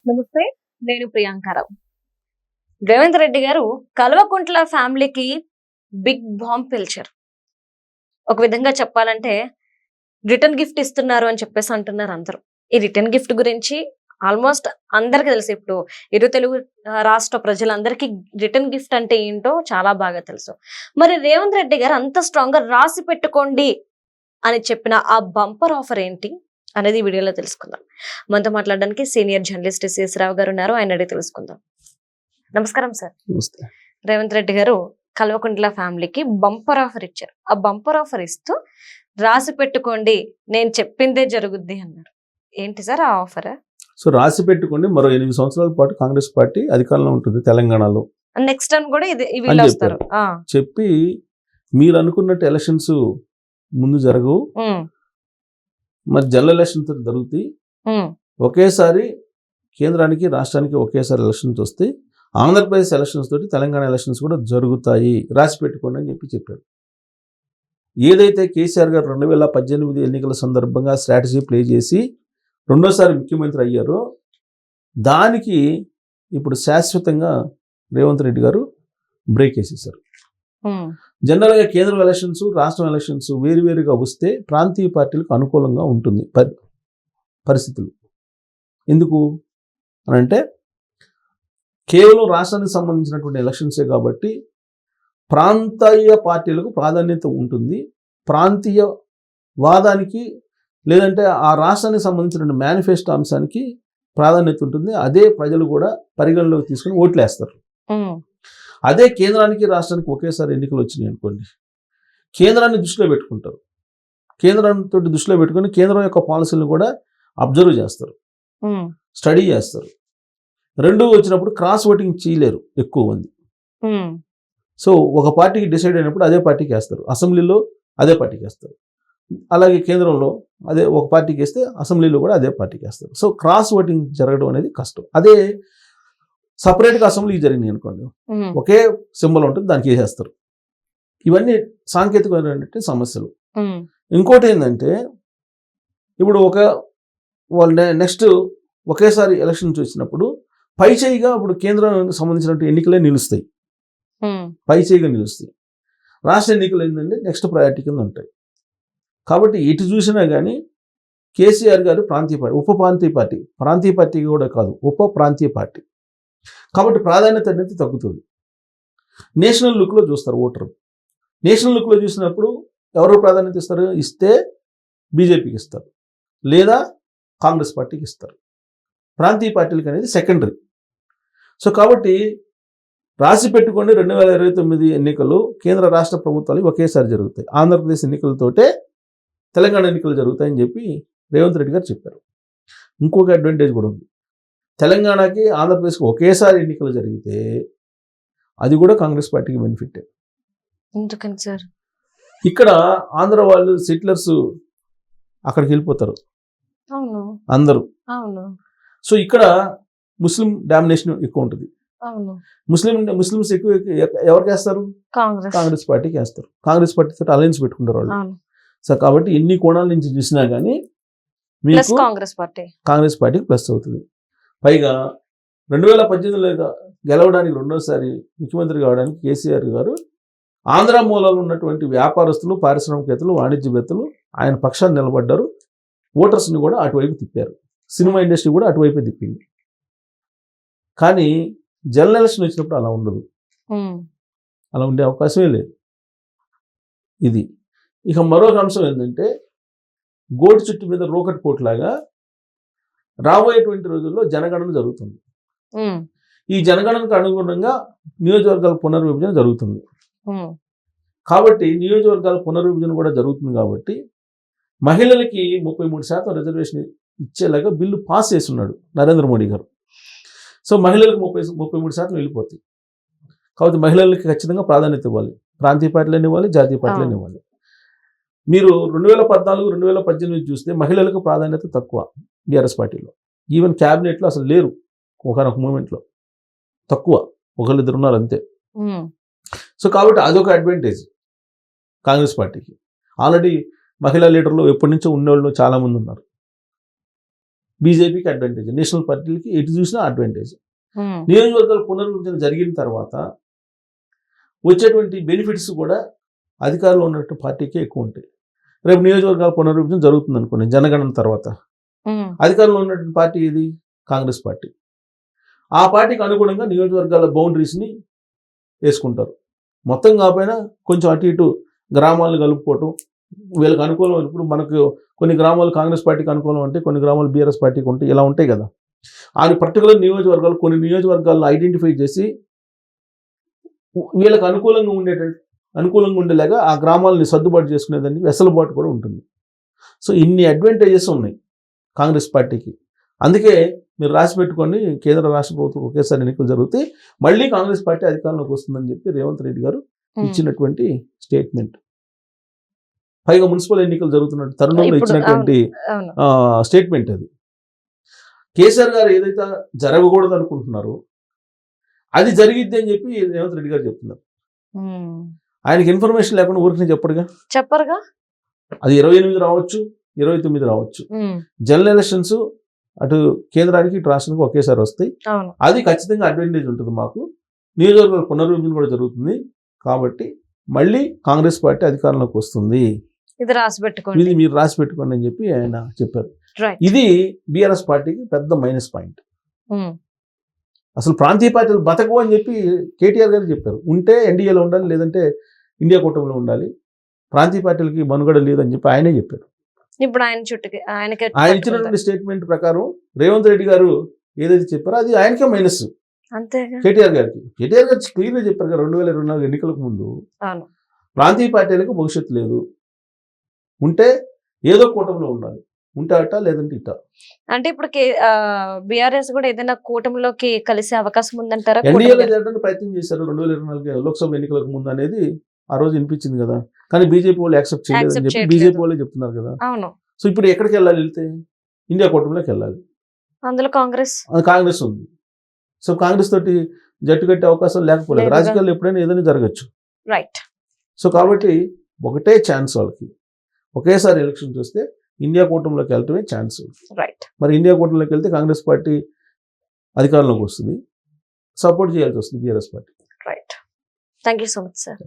నమస్తే, నేను ప్రియాంకారావు. రేవంత్ రెడ్డి గారు కల్వకుంట్ల ఫ్యామిలీకి బిగ్ బాంబ్ పిలిచారు. ఒక విధంగా చెప్పాలంటే రిటర్న్ గిఫ్ట్ ఇస్తున్నారు అని చెప్పేసి అంటున్నారు అందరూ. ఈ రిటర్న్ గిఫ్ట్ గురించి ఆల్మోస్ట్ అందరికీ తెలుసు. ఇప్పుడు ఇరు తెలుగు రాష్ట్ర ప్రజలందరికీ రిటర్న్ గిఫ్ట్ అంటే ఏంటో చాలా బాగా తెలుసు. మరి రేవంత్ రెడ్డి గారు అంత స్ట్రాంగ్ గా రాసి పెట్టుకోండి అని చెప్పిన ఆ బంపర్ ఆఫర్ ఏంటి అనేది ఈ వీడియోలో తెలుసుకుందాం. మనతో మాట్లాడడానికి సీనియర్ జర్నలిస్ట్ సిఎస్ రావు గారు ఉన్నారు. ఆయన అడిగి తెలుసుకుందాం. నమస్కారం సార్. నమస్తే. రేవంత్ రెడ్డి గారు కల్వకుంట్ల ఫ్యామిలీకి బంపర్ ఆఫర్ ఇచ్చారు. ఆ బంపర్ ఆఫర్ ఇస్తూ రాసి పెట్టుకోండి, నేను చెప్పిందే జరుగుద్ది అన్నారు. ఏంటి సార్ ఆ ఆఫర్? సో రాసి పెట్టుకోండి, మరో 8 సంవత్సరాల పాటు కాంగ్రెస్ పార్టీ అధికారంలో ఉంటుంది తెలంగాణలో. నెక్స్ట్ టైం కూడా ఇది వీళ్ళు వస్తారు చెప్పి, మీరు అనుకున్నట్టు ఎలక్షన్స్ ముందు జరగవు, మరి జనరల్ ఎలక్షన్ జరుగుతాయి. ఒకేసారి కేంద్రానికి రాష్ట్రానికి ఒకేసారి ఎలక్షన్స్ వస్తాయి. ఆంధ్రప్రదేశ్ ఎలక్షన్స్ తోటి తెలంగాణ ఎలక్షన్స్ కూడా జరుగుతాయి, రాసి పెట్టుకోండి అని చెప్పారు. ఏదైతే కేసీఆర్ గారు 2018 ఎన్నికల సందర్భంగా స్ట్రాటజీ ప్లే చేసి రెండోసారి ముఖ్యమంత్రి అయ్యారో, దానికి ఇప్పుడు శాశ్వతంగా రేవంత్ రెడ్డి గారు బ్రేక్ వేసేసారు. జనరల్గా కేంద్ర ఎలక్షన్స్, రాష్ట్రం ఎలక్షన్స్ వేరువేరుగా వస్తే ప్రాంతీయ పార్టీలకు అనుకూలంగా ఉంటుంది పరిస్థితులు. ఎందుకు అని అంటే, కేవలం రాష్ట్రానికి సంబంధించినటువంటి ఎలక్షన్సే కాబట్టి ప్రాంతీయ పార్టీలకు ప్రాధాన్యత ఉంటుంది. ప్రాంతీయ వాదానికి లేదంటే ఆ రాష్ట్రానికి సంబంధించిన మేనిఫెస్టో అంశానికి ప్రాధాన్యత ఉంటుంది. అదే ప్రజలు కూడా పరిగణలోకి తీసుకుని ఓట్లేస్తారు. అదే కేంద్రానికి రాష్ట్రానికి ఒకేసారి ఎన్నికలు వచ్చినాయి అనుకోండి, కేంద్రాన్ని దృష్టిలో పెట్టుకుంటారు. కేంద్రంతో దృష్టిలో పెట్టుకుని కేంద్రం యొక్క పాలసీలను కూడా అబ్జర్వ్ చేస్తారు, స్టడీ చేస్తారు. రెండు వచ్చినప్పుడు క్రాస్ ఓటింగ్ చేయలేరు ఎక్కువ మంది. సో ఒక పార్టీకి డిసైడ్ అయినప్పుడు అదే పార్టీకి వేస్తారు, అసెంబ్లీలో అదే పార్టీకి వేస్తారు. అలాగే కేంద్రంలో అదే ఒక పార్టీకి వేస్తే అసెంబ్లీలో కూడా అదే పార్టీకి వేస్తారు. సో క్రాస్ ఓటింగ్ జరగడం అనేది కష్టం. అదే సపరేట్గా అసెంబ్లీకి జరిగినాయి అనుకోండి, ఒకే సింబల్ ఉంటుంది, దానికి వేసేస్తారు. ఇవన్నీ సాంకేతికమైనటువంటి సమస్యలు. ఇంకోటి ఏంటంటే, ఇప్పుడు వాళ్ళు నెక్స్ట్ ఒకేసారి ఎలక్షన్స్ వచ్చినప్పుడు పైచేయిగా ఇప్పుడు కేంద్రానికి సంబంధించినటువంటి ఎన్నికలే నిలుస్తాయి, పైచేయిగా నిలుస్తాయి. రాష్ట్ర ఎన్నికలు ఏంటంటే నెక్స్ట్ ప్రయారిటీ కింద ఉంటాయి. కాబట్టి ఎటు చూసినా కానీ కేసీఆర్ గారు ప్రాంతీయ పార్టీ, ఉప ప్రాంతీయ పార్టీ, ప్రాంతీయ పార్టీ కూడా కాదు, ఉప ప్రాంతీయ పార్టీ. కాబట్టి ప్రాధాన్యత అనేది తగ్గుతుంది. నేషనల్ లుక్లో చూస్తారు ఓటరు. నేషనల్ లుక్లో చూసినప్పుడు ఎవరు ప్రాధాన్యత ఇస్తారు? ఇస్తే బీజేపీకి ఇస్తారు, లేదా కాంగ్రెస్ పార్టీకి ఇస్తారు. ప్రాంతీయ పార్టీలకు అనేది సెకండరీ. సో కాబట్టి రాసి పెట్టుకోండి, 2029 ఎన్నికలు కేంద్ర రాష్ట్ర ప్రభుత్వాలు ఒకేసారి జరుగుతాయి. ఆంధ్రప్రదేశ్ ఎన్నికలతోటే తెలంగాణ ఎన్నికలు జరుగుతాయని చెప్పి రేవంత్ రెడ్డి గారు చెప్పారు. ఇంకొక అడ్వాంటేజ్ కూడా ఉంది. తెలంగాణకి ఆంధ్రప్రదేశ్కి ఒకేసారి ఎన్నికలు జరిగితే అది కూడా కాంగ్రెస్ పార్టీకి బెనిఫిట్. ఎందుకని సార్? ఇక్కడ ఆంధ్ర వాళ్ళు సెటిలర్స్ అక్కడికి వెళ్ళిపోతారు అందరూ. సో ఇక్కడ ముస్లిం డామినేషన్ ఎక్కువ ఉంటుంది. ముస్లిమ్స్ ఎక్కువ ఎవరికి వేస్తారు? కాంగ్రెస్ పార్టీకి వేస్తారు. కాంగ్రెస్ పార్టీతో అలయన్స్ పెట్టుకుంటారు వాళ్ళు. సో కాబట్టి ఎన్ని కోణాల నుంచి చూసినా కానీ మీకు కాంగ్రెస్ పార్టీకి ప్లస్ అవుతుంది. పైగా 2018లో గెలవడానికి రెండోసారి ముఖ్యమంత్రి కావడానికి కేసీఆర్ గారు ఆంధ్ర మూలాలు ఉన్నటువంటి వ్యాపారస్తులు, పారిశ్రామికవేత్తలు, వాణిజ్యవేత్తలు ఆయన పక్షాన్ని నిలబడ్డారు. ఓటర్స్ని కూడా అటువైపు తిప్పారు. సినిమా ఇండస్ట్రీ కూడా అటువైపే తిప్పింది. కానీ జనరల్ ఎలక్షన్ వచ్చినప్పుడు అలా ఉండదు, అలా ఉండే అవకాశమే లేదు. ఇది ఇక మరొక అంశం ఏంటంటే, గోటి చుట్టు మీద రోకట్ పోట్లాగా రాబోయేటువంటి రోజుల్లో జనగణన జరుగుతుంది. ఈ జనగణనకు అనుగుణంగా నియోజకవర్గాల పునర్విభజన జరుగుతుంది. కాబట్టి నియోజకవర్గాల పునర్విభజన కూడా జరుగుతుంది. కాబట్టి మహిళలకి 33% రిజర్వేషన్ ఇచ్చేలాగా బిల్లు పాస్ చేస్తున్నాడు నరేంద్ర మోడీ గారు. సో మహిళలకు 33% వెళ్ళిపోతాయి. కాబట్టి మహిళలకి ఖచ్చితంగా ప్రాధాన్యత ఇవ్వాలి. ప్రాంతీయ పార్టీలను ఇవ్వాలి, జాతీయ పార్టీలను ఇవ్వాలి. మీరు 2014, 2018 చూస్తే మహిళలకు ప్రాధాన్యత తక్కువ బీఆర్ఎస్ పార్టీలో. ఈవెన్ క్యాబినెట్లో అసలు లేరు. ఒకనొక మూమెంట్లో తక్కువ, ఒకళ్ళిద్దరు ఉన్నారు అంతే. సో కాబట్టి అదొక అడ్వాంటేజ్ కాంగ్రెస్ పార్టీకి. ఆల్రెడీ మహిళా లీడర్లు ఎప్పటి నుంచో ఉన్నవాళ్ళు చాలామంది ఉన్నారు. బీజేపీకి అడ్వాంటేజ్, నేషనల్ పార్టీలకి ఎటు చూసినా అడ్వాంటేజ్. నియోజకవర్గాల పునర్విభజన జరిగిన తర్వాత వచ్చేటువంటి బెనిఫిట్స్ కూడా అధికారంలో ఉన్నట్టు పార్టీకే ఎక్కువ ఉంటాయి. రేపు నియోజకవర్గాల పునర్విభజన జరుగుతుంది అనుకోండి, జనగణన తర్వాత అధికారంలో ఉన్నటువంటి పార్టీ ఇది కాంగ్రెస్ పార్టీ. ఆ పార్టీకి అనుగుణంగా నియోజకవర్గాల బౌండరీస్ని వేసుకుంటారు. మొత్తం కాకపోయినా కొంచెం అటు ఇటు గ్రామాలను కలుపుకోవటం వీళ్ళకి అనుకూలం. ఇప్పుడు మనకు కొన్ని గ్రామాలు కాంగ్రెస్ పార్టీకి అనుకూలం అంటే, కొన్ని గ్రామాలు బీఆర్ఎస్ పార్టీకి ఉంటాయి, ఇలా ఉంటాయి కదా. ఆ పర్టికులర్ నియోజకవర్గాలు కొన్ని నియోజకవర్గాలను ఐడెంటిఫై చేసి వీళ్ళకి అనుకూలంగా ఉండేలాగా ఆ గ్రామాలని సర్దుబాటు చేసుకునేదానికి వెసులుబాటు కూడా ఉంటుంది. సో ఇన్ని అడ్వాంటేజెస్ ఉన్నాయి కాంగ్రెస్ పార్టీకి. అందుకే మీరు రాసి పెట్టుకోండి, కేంద్ర రాష్ట్ర ప్రభుత్వం ఒకేసారి ఎన్నికలు జరుగుతాయి, మళ్ళీ కాంగ్రెస్ పార్టీ అధికారంలోకి వస్తుందని చెప్పి రేవంత్ రెడ్డి గారు ఇచ్చినటువంటి స్టేట్మెంట్. పైగా మున్సిపల్ ఎన్నికలు జరుగుతున్న తరుణంలో ఇచ్చినటువంటి స్టేట్మెంట్ అది. కేసీఆర్ గారు ఏదైతే జరగకూడదు అనుకుంటున్నారో అది జరిగిద్ది అని చెప్పి రేవంత్ రెడ్డి గారు చెప్తున్నారు. ఆయనకి ఇన్ఫర్మేషన్ లేకుండా ఊరికి చెప్పరుగా. అది 28 రావచ్చు, 29 రావచ్చు. జనరల్ ఎలక్షన్స్ అటు కేంద్రానికి ఇటు రాష్ట్రానికి ఒకేసారి వస్తాయి. అది ఖచ్చితంగా అడ్వాంటేజ్ ఉంటుంది మాకు. నియోజకవర్గాల పునర్విభజన కూడా జరుగుతుంది కాబట్టి మళ్ళీ కాంగ్రెస్ పార్టీ అధికారంలోకి వస్తుంది, ఇది మీరు రాసి పెట్టుకోండి అని చెప్పి ఆయన చెప్పారు. ఇది బీఆర్ఎస్ పార్టీకి పెద్ద మైనస్ పాయింట్. అసలు ప్రాంతీయ పార్టీలు బతకవు అని చెప్పి కేటీఆర్ గారు చెప్పారు. ఉంటే ఎన్డీఏలో ఉండాలి, లేదంటే ఇండియా కూటమిలో ఉండాలి, ప్రాంతీయ పార్టీలకి మనుగడ లేదని చెప్పి ఆయనే చెప్పారు. ఇప్పుడు ఆయన ఇచ్చినటువంటి స్టేట్మెంట్ ప్రకారం రేవంత్ రెడ్డి గారు ఏదైతే చెప్పారో అది ఆయనకే మైనస్. కేటీఆర్ గారు క్లియర్గా చెప్పారు కదా 2024 ఎన్నికలకు ముందు ప్రాంతీయ పార్టీలకు భవిష్యత్తు లేదు, ఉంటే ఏదో కూటమిలో ఉండాలి, ఉంటే అట లేదంటే ఇట. అంటే ఇప్పుడు బీఆర్ఎస్ కూడా ఏదైనా కూటమిలోకి కలిసే అవకాశం ఉందంటారా? ఎన్డీఏలో చేరడానికి ప్రయత్నం చేశారు 2024 లోక్సభ ఎన్నికలకు ముందు అనేది ఆ రోజు వినిపించింది కదా, కానీ బీజేపీ వాళ్ళు యాక్సెప్ట్ చేయలేదని చెప్పి బీజేపీ వాళ్ళే చెప్తున్నారు కదా. సో ఇప్పుడు ఎక్కడికి వెళ్ళాలి? వెళ్తే ఇండియా కూటమిలోకి వెళ్ళాలి. అందులో కాంగ్రెస్ ఉంది. సో కాంగ్రెస్ తోటి జట్టు కట్టే అవకాశం లేకపోలేదు. రాజకీయాల్లో ఎప్పుడైనా ఏదైనా జరగచ్చు. రైట్. సో కాబట్టి ఒకటే ఛాన్స్ వాళ్ళకి, ఒకేసారి ఎలక్షన్ చూస్తే ఇండియా కూటమిలోకి వెళ్ళటమే ఛాన్స్. రైట్. మరి ఇండియా కూటమిలోకి వెళ్తే కాంగ్రెస్ పార్టీ అధికారంలోకి వస్తుంది, సపోర్ట్ చేయాల్సి వస్తుంది BRS party. Right. Thank you so much sir.